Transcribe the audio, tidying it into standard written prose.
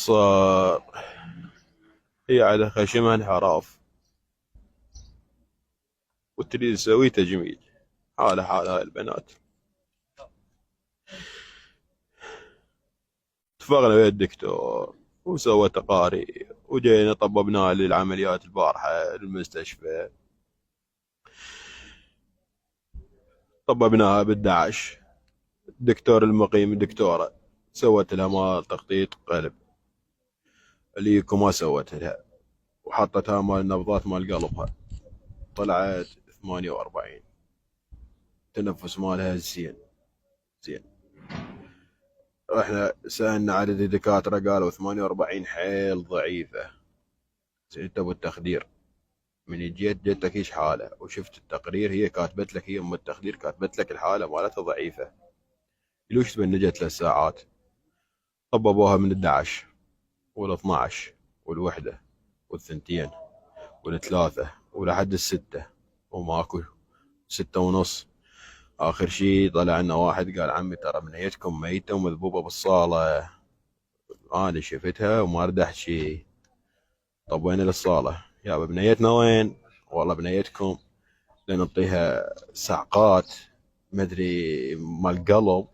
صار هي على خشمها انحراف وتريد تسوي تجميل. حالة حال هاي البنات. اتفقنا ويا الدكتور وسوى تقارير وجينا طببناها للعمليات البارحة للمستشفى. طببناها بالدعش. الدكتور المقيم الدكتورة سوت لها مال تخطيط قلب. اليكو ما سوت لها وحطتها مال نبضات مال قلبها. طلعت 48. التنفس مالها زين زين. رحنا سألنا عدد الدكاترة قالوا 48 حيل ضعيفة. انت بالتخدير من جيت لك ايش حالة وشفت التقرير هي كاتبت لك هي ام التخدير كاتبت لك الحالة مالتها ضعيفة. لوش تبنجت له الساعات. طببوها من 11 وال12 والوحدة والثنتين والثلاثة ولحد الستة وماكو 6:30. آخر شي طلع لنا واحد قال عمي ترى بنيتكم ميتة ومذبوبة بالصالة. أنا شفتها وما أريد أحكي. طب وين الصالة يابا بنيتنا وين؟ والله بنيتكم لنعطيها صعقات مدري مال قلب.